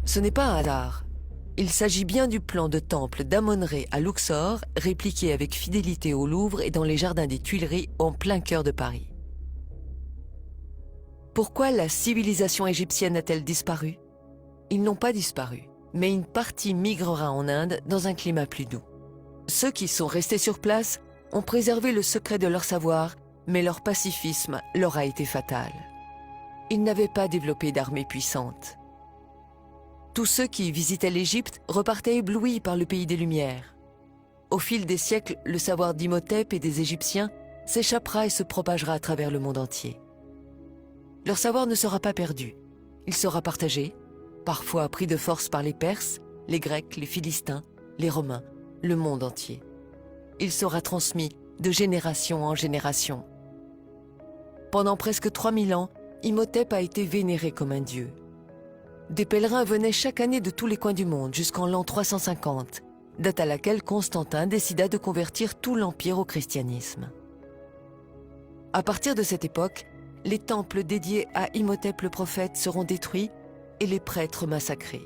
Ce n'est pas un hasard. Il s'agit bien du plan de temple d'Amon-Ré à Luxor, répliqué avec fidélité au Louvre et dans les jardins des Tuileries en plein cœur de Paris. Pourquoi la civilisation égyptienne a-t-elle disparu? Ils n'ont pas disparu, mais une partie migrera en Inde dans un climat plus doux. Ceux qui sont restés sur place ont préservé le secret de leur savoir, mais leur pacifisme leur a été fatal. Ils n'avaient pas développé d'armée puissante. Tous ceux qui visitaient l'Égypte repartaient éblouis par le pays des Lumières. Au fil des siècles, le savoir d'Imhotep et des Égyptiens s'échappera et se propagera à travers le monde entier. Leur savoir ne sera pas perdu. Il sera partagé, parfois pris de force par les Perses, les Grecs, les Philistins, les Romains, le monde entier. Il sera transmis de génération en génération. Pendant presque 3000 ans, Imhotep a été vénéré comme un dieu. Des pèlerins venaient chaque année de tous les coins du monde jusqu'en l'an 350, date à laquelle Constantin décida de convertir tout l'Empire au christianisme. À partir de cette époque, les temples dédiés à Imhotep le prophète seront détruits et les prêtres massacrés.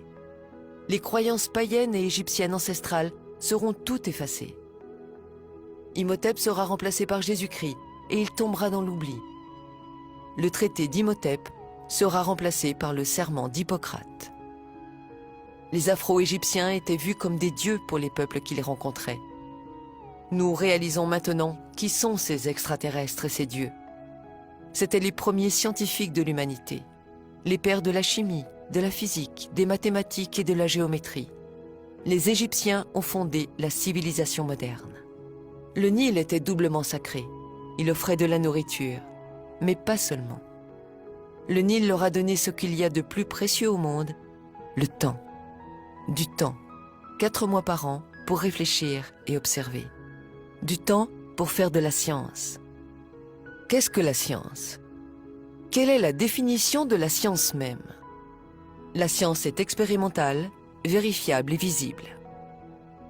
Les croyances païennes et égyptiennes ancestrales seront toutes effacées. Imhotep sera remplacé par Jésus-Christ et il tombera dans l'oubli. Le traité d'Imhotep sera remplacé par le serment d'Hippocrate. Les Afro-Égyptiens étaient vus comme des dieux pour les peuples qui les rencontraient. Nous réalisons maintenant qui sont ces extraterrestres et ces dieux. C'étaient les premiers scientifiques de l'humanité, les pères de la chimie, de la physique, des mathématiques et de la géométrie. Les Égyptiens ont fondé la civilisation moderne. Le Nil était doublement sacré. Il offrait de la nourriture, mais pas seulement. Le Nil leur a donné ce qu'il y a de plus précieux au monde, le temps. Du temps, 4 mois par an pour réfléchir et observer. Du temps pour faire de la science. Qu'est-ce que la science? Quelle est la définition de la science même? La science est expérimentale, vérifiable et visible.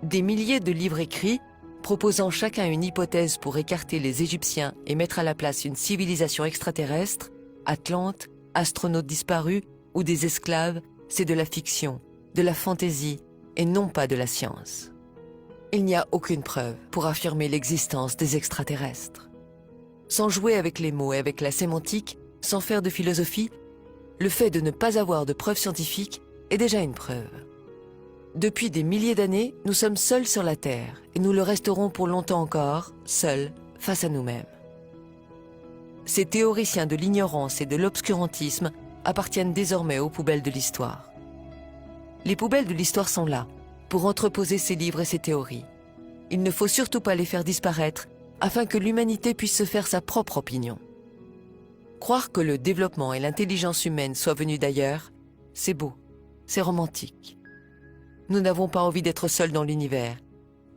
Des milliers de livres écrits, proposant chacun une hypothèse pour écarter les Égyptiens et mettre à la place une civilisation extraterrestre, Atlante, astronautes disparus ou des esclaves, c'est de la fiction, de la fantaisie et non pas de la science. Il n'y a aucune preuve pour affirmer l'existence des extraterrestres. Sans jouer avec les mots et avec la sémantique, sans faire de philosophie, le fait de ne pas avoir de preuves scientifiques est déjà une preuve. Depuis des milliers d'années, nous sommes seuls sur la Terre et nous le resterons pour longtemps encore, seuls, face à nous-mêmes. Ces théoriciens de l'ignorance et de l'obscurantisme appartiennent désormais aux poubelles de l'histoire. Les poubelles de l'histoire sont là, pour entreposer ces livres et ces théories. Il ne faut surtout pas les faire disparaître, afin que l'humanité puisse se faire sa propre opinion. Croire que le développement et l'intelligence humaine soient venus d'ailleurs, c'est beau, c'est romantique. Nous n'avons pas envie d'être seuls dans l'univers,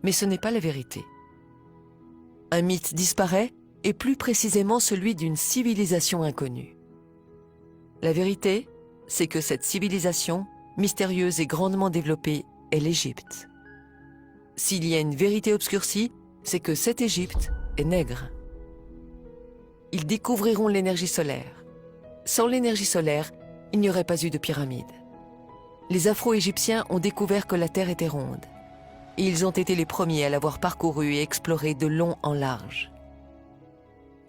mais ce n'est pas la vérité. Un mythe disparaît, et plus précisément celui d'une civilisation inconnue. La vérité, c'est que cette civilisation, mystérieuse et grandement développée, est l'Égypte. S'il y a une vérité obscurcie, c'est que cette Égypte est nègre. Ils découvriront l'énergie solaire. Sans l'énergie solaire, il n'y aurait pas eu de pyramide. Les Afro-Égyptiens ont découvert que la Terre était ronde. Et ils ont été les premiers à l'avoir parcourue et explorée de long en large.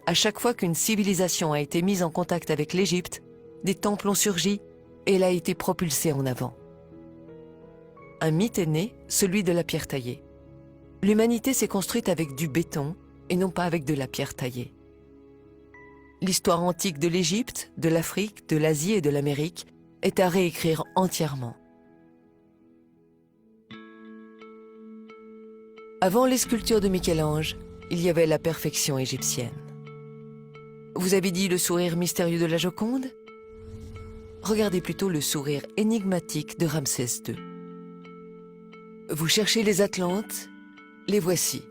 À chaque fois qu'une civilisation a été mise en contact avec l'Égypte, des temples ont surgi et elle a été propulsée en avant. Un mythe est né, celui de la pierre taillée. L'humanité s'est construite avec du béton et non pas avec de la pierre taillée. L'histoire antique de l'Égypte, de l'Afrique, de l'Asie et de l'Amérique est à réécrire entièrement. Avant les sculptures de Michel-Ange, il y avait la perfection égyptienne. Vous avez dit le sourire mystérieux de la Joconde? Regardez plutôt le sourire énigmatique de Ramsès II. Vous cherchez les Atlantes? Les voici.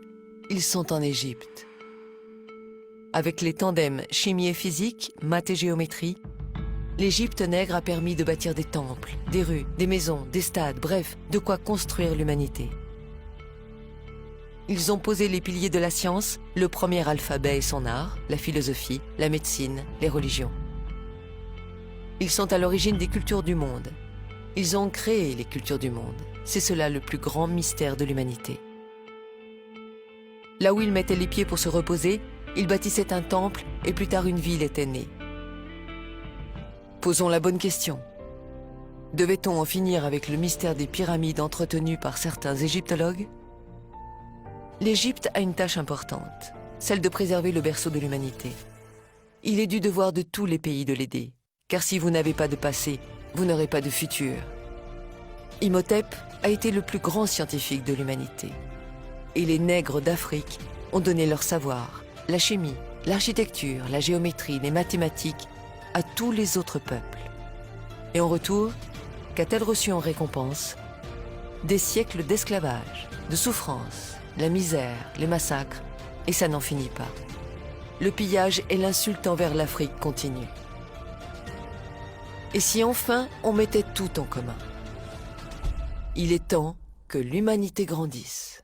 Ils sont en Égypte. Avec les tandems chimie et physique, maths et géométrie, l'Égypte nègre a permis de bâtir des temples, des rues, des maisons, des stades, bref, de quoi construire l'humanité. Ils ont posé les piliers de la science, le premier alphabet et son art, la philosophie, la médecine, les religions. Ils sont à l'origine des cultures du monde. Ils ont créé les cultures du monde. C'est cela le plus grand mystère de l'humanité. Là où ils mettaient les pieds pour se reposer, ils bâtissaient un temple et plus tard une ville était née. Posons la bonne question. Devait-on en finir avec le mystère des pyramides entretenues par certains égyptologues? L'Égypte a une tâche importante, celle de préserver le berceau de l'humanité. Il est du devoir de tous les pays de l'aider, car si vous n'avez pas de passé, vous n'aurez pas de futur. Imhotep a été le plus grand scientifique de l'humanité. Et les nègres d'Afrique ont donné leur savoir, la chimie, l'architecture, la géométrie, les mathématiques à tous les autres peuples. Et en retour, qu'a-t-elle reçu en récompense? Des siècles d'esclavage, de souffrance, la misère, les massacres, et ça n'en finit pas. Le pillage et l'insulte envers l'Afrique continuent. Et si enfin on mettait tout en commun? Il est temps que l'humanité grandisse.